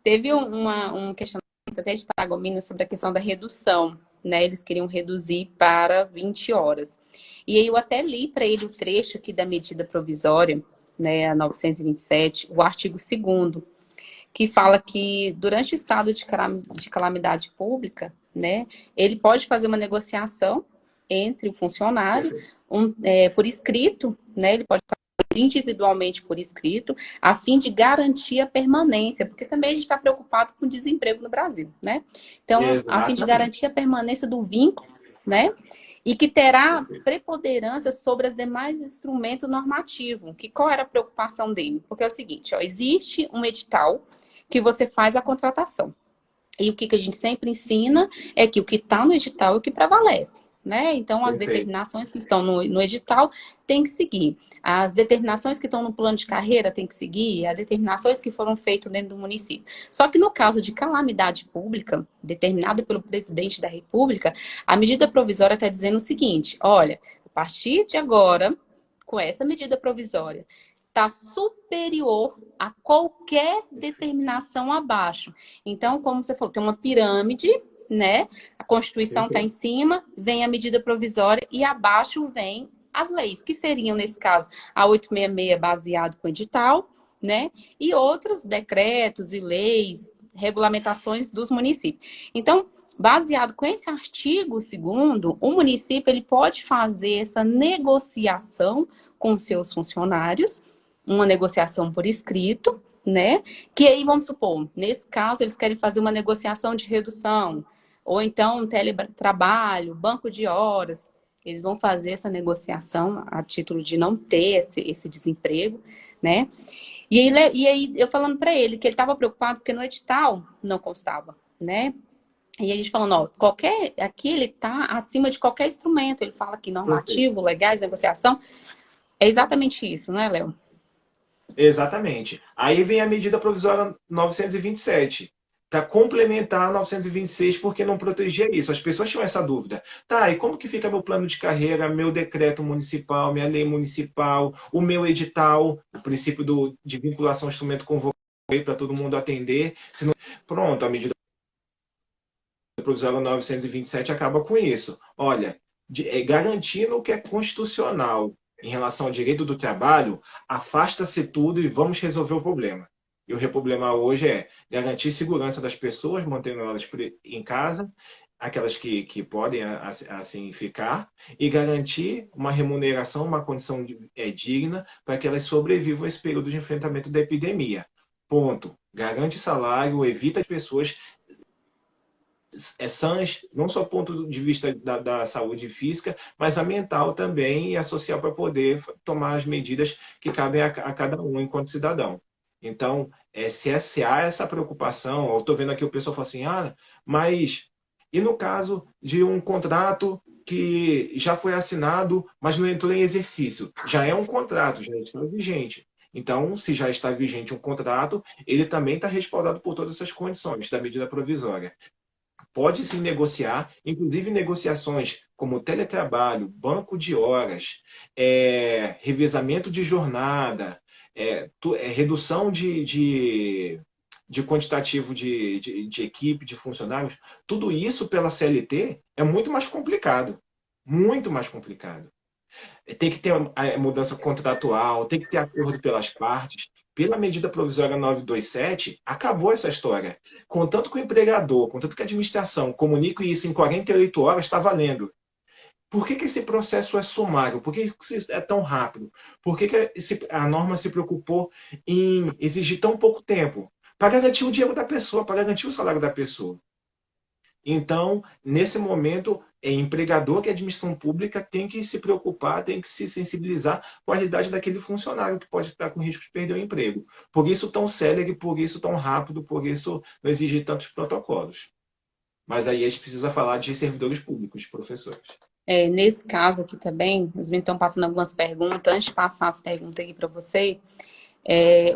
Teve um questionamento até de Paragominas sobre a questão da redução, né? Eles queriam reduzir para 20 horas. E aí eu até li para ele o trecho aqui da medida provisória, né, a 927, o artigo 2º, que fala que durante o estado de calamidade pública, né, ele pode fazer uma negociação entre o funcionário, por escrito, né, ele pode fazer individualmente por escrito, a fim de garantir a permanência, porque também a gente está preocupado com o desemprego no Brasil, né? Então, a fim de Exatamente. garantir a permanência do vínculo, né? E que terá Perfeito. preponderância sobre os demais instrumentos normativos. Que qual era a preocupação dele? Porque é o seguinte, ó, existe um edital que você faz a contratação. E o que a gente sempre ensina é que o que está no edital é o que prevalece. Né? Então, as Perfeito. determinações que estão no edital tem que seguir. As determinações que estão no plano de carreira tem que seguir. As determinações que foram feitas dentro do município. Só que no caso de calamidade pública, determinada pelo presidente da República, a medida provisória está dizendo o seguinte, olha, a partir de agora, com essa medida provisória, está superior a qualquer determinação abaixo. Então, como você falou, tem uma pirâmide, né? A Constituição está em Perfeito. cima, vem a medida provisória e abaixo vem as leis, que seriam, nesse caso, a 866 baseado com edital, né? E outros decretos e leis, regulamentações dos municípios. Então, baseado com esse artigo 2º, o município ele pode fazer essa negociação com seus funcionários, uma negociação por escrito, né? Que aí, vamos supor, nesse caso, eles querem fazer uma negociação de redução, ou então teletrabalho, banco de horas. Eles vão fazer essa negociação a título de não ter esse desemprego, né? E aí eu falando para ele que ele estava preocupado porque no edital não constava, né? E a gente falando, ó, aqui ele está acima de qualquer instrumento. Ele fala aqui Perfeito. normativo, legais, negociação. É exatamente isso, não é, Léo? Exatamente. Aí vem a medida provisória 927, para complementar a 926, porque não protegia isso. As pessoas tinham essa dúvida. Tá, e como que fica meu plano de carreira, meu decreto municipal, minha lei municipal, o meu edital, o princípio de vinculação ao instrumento convocado para todo mundo atender? Se não... Pronto, a medida provisória 927 acaba com isso. Olha, garantindo o que é constitucional em relação ao direito do trabalho, afasta-se tudo e vamos resolver o problema. E o problema hoje é garantir segurança das pessoas, mantendo elas em casa, aquelas que podem assim ficar, e garantir uma remuneração, uma condição digna para que elas sobrevivam a esse período de enfrentamento da epidemia. Ponto. Garante salário, evita as pessoas sãs, não só do ponto de vista da saúde física, mas a mental também e a social para poder tomar as medidas que cabem a cada um enquanto cidadão. Então, se há essa preocupação, eu estou vendo aqui o pessoal fala assim, mas e no caso de um contrato que já foi assinado, mas não entrou em exercício? Já é um contrato, já está vigente. Então, se já está vigente um contrato, ele também está respaldado por todas essas condições da medida provisória. Pode se negociar, inclusive negociações como teletrabalho, banco de horas, revezamento de jornada, redução de quantitativo de equipe, de funcionários. Tudo isso pela CLT é muito mais complicado. Muito mais complicado. Tem que ter a mudança contratual, tem que ter acordo pelas partes. Pela medida provisória 927, acabou essa história. Contanto que o empregador, contanto que a administração comunique isso em 48 horas, está valendo. Por que esse processo é sumário? Por que isso é tão rápido? Por que a norma se preocupou em exigir tão pouco tempo? Para garantir o dinheiro da pessoa, para garantir o salário da pessoa. Então, nesse momento, empregador que é administração pública tem que se preocupar, tem que se sensibilizar com a realidade daquele funcionário que pode estar com risco de perder o emprego. Por isso tão célere, por isso tão rápido, por isso não exige tantos protocolos. Mas aí a gente precisa falar de servidores públicos, de professores. Nesse caso aqui também, os meninos estão passando algumas perguntas. Antes de passar as perguntas aqui para você,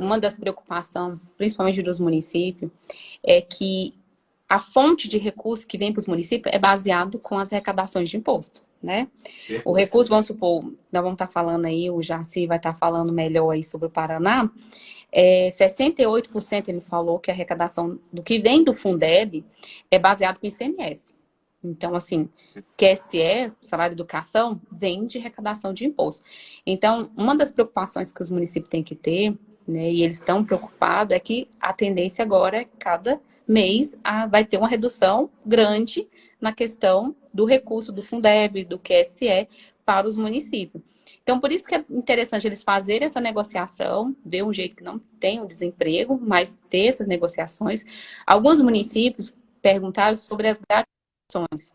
uma das preocupações, principalmente dos municípios, é que a fonte de recurso que vem para os municípios é baseado com as arrecadações de imposto, né? O recurso, vamos supor, nós vamos estar falando aí, o Jaci vai estar falando melhor aí sobre o Paraná, 68% ele falou que a arrecadação do que vem do Fundeb é baseado com ICMS. Então, assim, QSE, salário de educação, vem de arrecadação de imposto. Então, uma das preocupações que os municípios têm que ter, né, e eles estão preocupados, é que a tendência agora é que cada mês vai ter uma redução grande na questão do recurso do Fundeb, do QSE, para os municípios. Então, por isso que é interessante eles fazerem essa negociação, ver um jeito que não tem o desemprego, mas ter essas negociações. Alguns municípios perguntaram sobre as gratificações,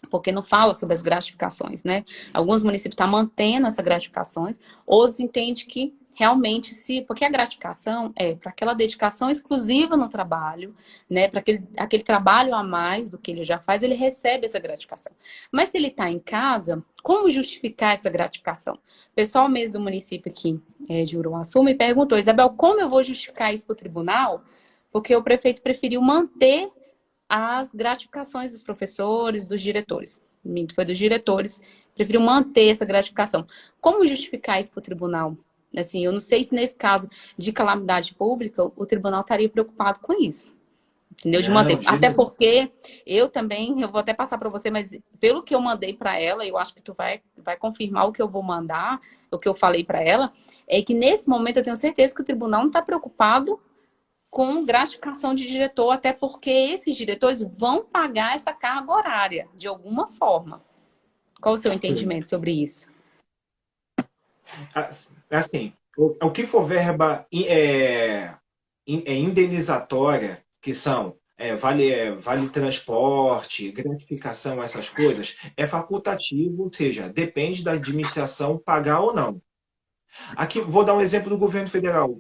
porque não fala sobre as gratificações, né? Alguns municípios estão mantendo essas gratificações, outros entendem que realmente porque a gratificação é para aquela dedicação exclusiva no trabalho, né? Para aquele trabalho a mais do que ele já faz, ele recebe essa gratificação. Mas se ele está em casa, como justificar essa gratificação? O pessoal mesmo do município aqui de Uruaçu me perguntou, Isabel, como eu vou justificar isso para o tribunal? Porque o prefeito preferiu manter as gratificações dos professores, dos diretores. Foi dos diretores, preferiu manter essa gratificação. Como justificar isso para o tribunal? Assim, eu não sei se nesse caso de calamidade pública, o tribunal estaria preocupado com isso. Entendeu? De manter. Até porque eu também, eu vou até passar para você, mas pelo que eu mandei para ela, eu acho que tu vai confirmar o que eu vou mandar, o que eu falei para ela, é que nesse momento eu tenho certeza que o tribunal não está preocupado com gratificação de diretor, até porque esses diretores vão pagar essa carga horária, de alguma forma. Qual o seu entendimento sobre isso? Assim, o que for verba indenizatória, que são vale transporte, gratificação, essas coisas, é facultativo, ou seja, depende da administração pagar ou não. Aqui, vou dar um exemplo do governo federal.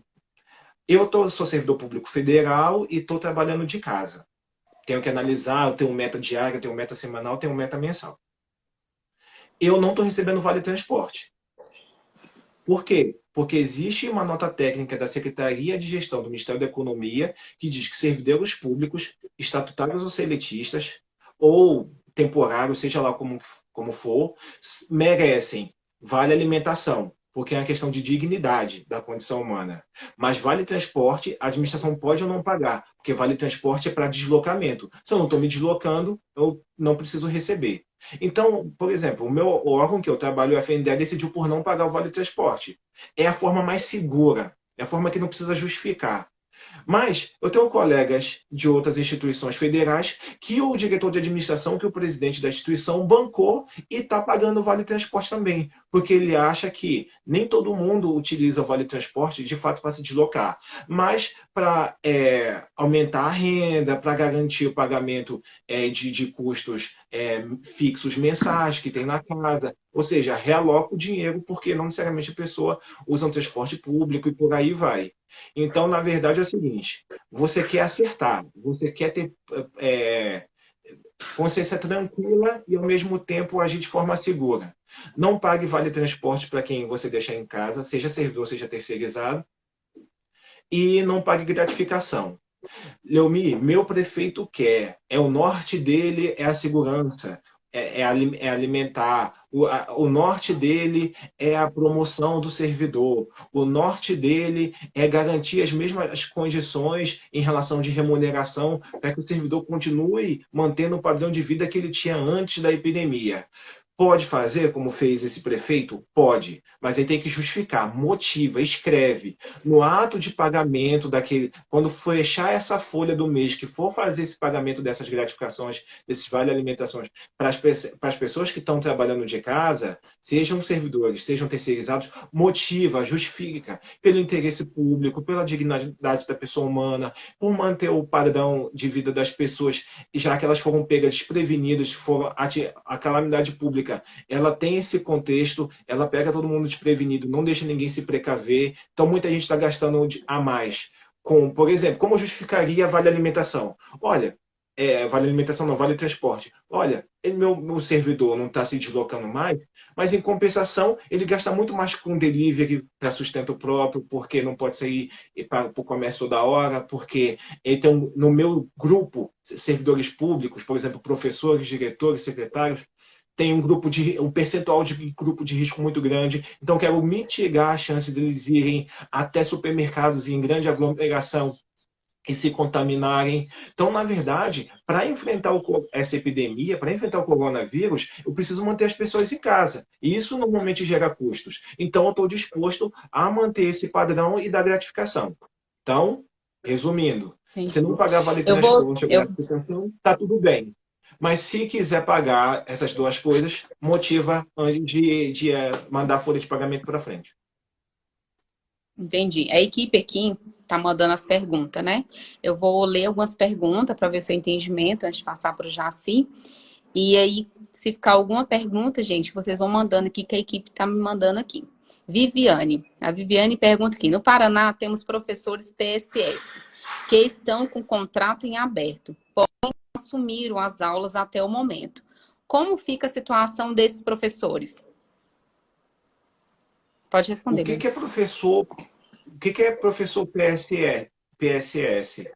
Eu sou servidor público federal e estou trabalhando de casa. Tenho que analisar, eu tenho meta diária, tenho meta semanal, tenho meta mensal. Eu não estou recebendo vale transporte. Por quê? Porque existe uma nota técnica da Secretaria de Gestão do Ministério da Economia que diz que servidores públicos, estatutários ou seletistas, ou temporários, seja lá como for, merecem vale alimentação, porque é uma questão de dignidade da condição humana. Mas vale transporte, a administração pode ou não pagar, porque vale transporte é para deslocamento. Se eu não estou me deslocando, eu não preciso receber. Então, por exemplo, o órgão que eu trabalho, o FNDE, decidiu por não pagar o vale transporte. É a forma mais segura, é a forma que não precisa justificar. Mas eu tenho colegas de outras instituições federais que o diretor de administração, que o presidente da instituição bancou e está pagando o vale transporte também, porque ele acha que nem todo mundo utiliza o vale transporte de fato para se deslocar, mas para aumentar a renda, para garantir o pagamento de custos fixos mensais que tem na casa, ou seja, realoca o dinheiro porque não necessariamente a pessoa usa um transporte público e por aí vai. Então, na verdade, é o seguinte: você quer acertar, você quer ter consciência tranquila e, ao mesmo tempo, agir de forma segura. Não pague vale transporte para quem você deixar em casa, seja servidor, seja terceirizado, e não pague gratificação. Leomi, meu prefeito quer, o norte dele é a segurança, é alimentar, o norte dele é a promoção do servidor, o norte dele é garantir as mesmas condições em relação de remuneração para que o servidor continue mantendo o padrão de vida que ele tinha antes da epidemia. Pode fazer como fez esse prefeito? Pode, mas ele tem que justificar, motiva, escreve. No ato de pagamento quando fechar essa folha do mês, que for fazer esse pagamento dessas gratificações, desses vale alimentações, para as pessoas que estão trabalhando de casa, sejam servidores, sejam terceirizados, motiva, justifica, pelo interesse público, pela dignidade da pessoa humana, por manter o padrão de vida das pessoas, já que elas foram pegas desprevenidas, a calamidade pública, ela tem esse contexto, ela pega todo mundo desprevenido, não deixa ninguém se precaver, então muita gente está gastando a mais. Por exemplo, como eu justificaria vale alimentação? Olha, vale alimentação não, vale transporte. Olha, meu servidor não está se deslocando mais, mas em compensação ele gasta muito mais com delivery para sustento próprio, porque não pode sair para o comércio toda hora, porque então, no meu grupo, servidores públicos, por exemplo, professores, diretores, secretários, tem um percentual de grupo de risco muito grande, então quero mitigar a chance deles irem até supermercados em grande aglomeração e se contaminarem. Então, na verdade, para enfrentar essa epidemia, para enfrentar o coronavírus, eu preciso manter as pessoas em casa. E isso normalmente gera custos. Então, eu estou disposto a manter esse padrão e dar gratificação. Então, resumindo, se não Entendi. pagar vale Eu vou, transporte ou eu, gratificação, está tudo bem. Mas se quiser pagar essas duas coisas, motiva antes de mandar a folha de pagamento para frente. Entendi. A equipe aqui tá mandando as perguntas, né? Eu vou ler algumas perguntas para ver seu entendimento antes de passar para o Jaci. E aí, se ficar alguma pergunta, gente, vocês vão mandando aqui, que a equipe tá me mandando aqui. Viviane. A Viviane pergunta aqui. No Paraná, temos professores PSS que estão com contrato em aberto, porém assumiram as aulas até o momento. Como fica a situação desses professores? Pode O responder, que, Bruno. que é professor? O que, que é professor PSS?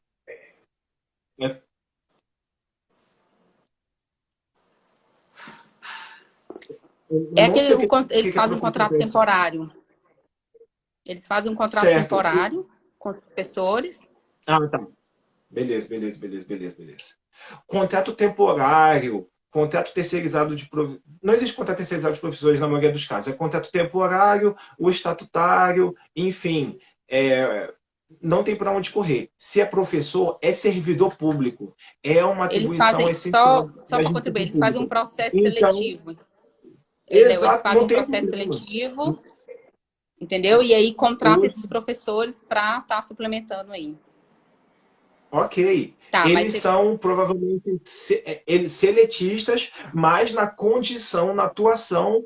É, eu É não sei eles que é fazem um professor contrato PSS. temporário. Eles fazem um contrato Certo. temporário com os professores. Ah, tá. Beleza, beleza, beleza, beleza, beleza. Contrato temporário, contrato terceirizado de não existe contrato terceirizado de professores na maioria dos casos. É contrato temporário, o estatutário, enfim, não tem para onde correr. Se é professor, é servidor público. É uma Eles atribuição fazem, essencial só da para contribuir, administração eles fazem um pública. processo Então, seletivo. Entendeu? Eles exato, fazem não um tem processo problema. seletivo, entendeu? E aí contrata Eu esses professores para estar suplementando aí. Ok. Tá, mas Eles são provavelmente eles seletistas, mas na condição, na atuação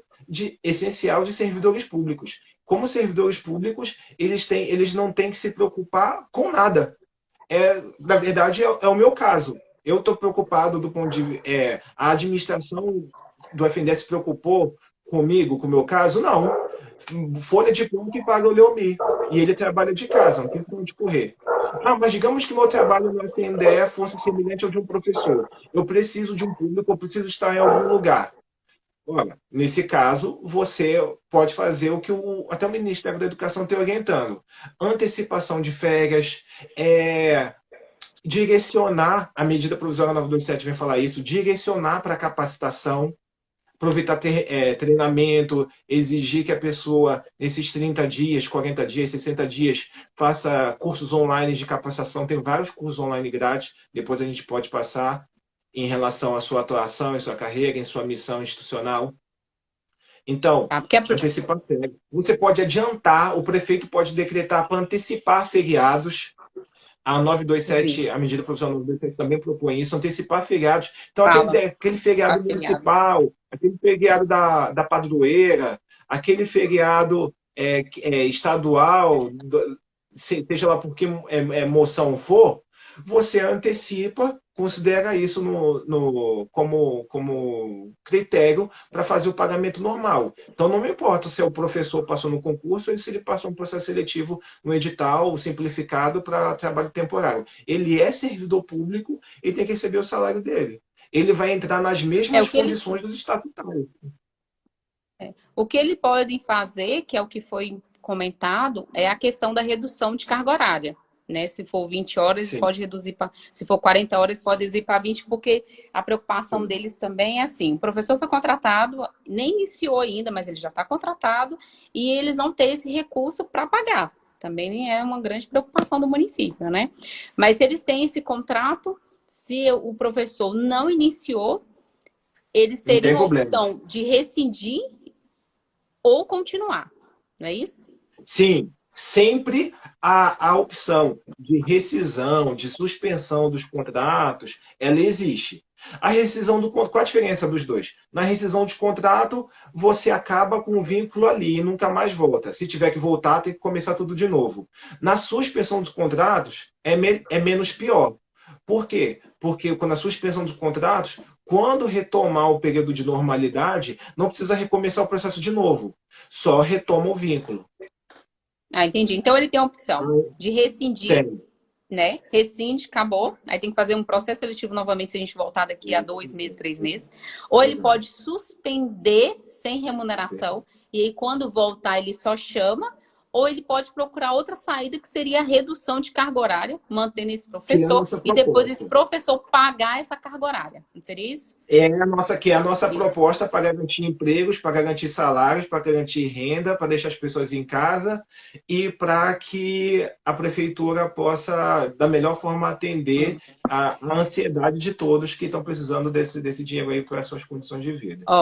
essencial de servidores públicos. Como servidores públicos, eles não têm que se preocupar com nada. Na verdade, é o meu caso. Eu estou preocupado do ponto de a administração do FNDE se preocupou comigo, com o meu caso? Não. Folha de plano que paga o Leomir. E ele trabalha de casa, não tem como de correr. Ah, mas digamos que meu trabalho no FNDE fosse semelhante ao de um professor. Eu preciso de um público, eu preciso estar em algum lugar. Olha, nesse caso, você pode fazer o que até o Ministério da Educação está orientando. Antecipação de férias, direcionar, a medida provisória 927 vem falar isso, direcionar para capacitação, aproveitar treinamento, exigir que a pessoa, nesses 30 dias, 40 dias, 60 dias, faça cursos online de capacitação. Tem vários cursos online grátis, depois a gente pode passar em relação à sua atuação, em sua carreira, em sua missão institucional. Então, tá, porque antecipar férias. Você pode adiantar, o prefeito pode decretar para antecipar feriados. A 927, a medida provisória 927 também propõe isso, antecipar feriados. Então, fala, aquele feriado faz feriado. municipal, aquele feriado da padroeira, aquele feriado estadual, seja lá por que moção for, você antecipa, considera isso como critério para fazer o pagamento normal. Então, não me importa se o professor passou no concurso ou se ele passou um processo seletivo no edital simplificado para trabalho temporário. Ele é servidor público e tem que receber o salário dele. Ele vai entrar nas mesmas condições dos estatutários. O que ele pode fazer, que é o que foi comentado, é a questão da redução de carga horária. Né? Se for 20 horas, Sim. pode reduzir para. Se for 40 horas, pode reduzir para 20, porque a preocupação deles também é assim: o professor foi contratado, nem iniciou ainda, mas ele já está contratado, e eles não têm esse recurso para pagar. Também é uma grande preocupação do município, né? Mas se eles têm esse contrato, se o professor não iniciou, eles Não tem teriam a problema. opção de rescindir ou continuar, não é isso? Sim, sempre a opção de rescisão, de suspensão dos contratos, ela existe. A rescisão do contrato, qual a diferença dos dois? Na rescisão de contrato, você acaba com o vínculo ali e nunca mais volta. Se tiver que voltar, tem que começar tudo de novo. Na suspensão dos contratos, é menos pior. Por quê? Porque na suspensão dos contratos, quando retomar o período de normalidade, não precisa recomeçar o processo de novo. Só retoma o vínculo. Ah, entendi. Então ele tem a opção de rescindir, Tem. né? Rescinde, acabou. Aí tem que fazer um processo seletivo novamente se a gente voltar daqui a 2 meses, 3 meses. Ou ele pode suspender sem remuneração. E aí, quando voltar, ele só chama. Ou ele pode procurar outra saída, que seria a redução de carga horária, mantendo esse professor, e depois esse professor pagar essa carga horária. Não seria isso? Que é a nossa Isso. proposta para garantir empregos, para garantir salários, para garantir renda, para deixar as pessoas em casa e para que a prefeitura possa, da melhor forma, atender a ansiedade de todos que estão precisando desse dinheiro aí para as suas condições de vida. Ó,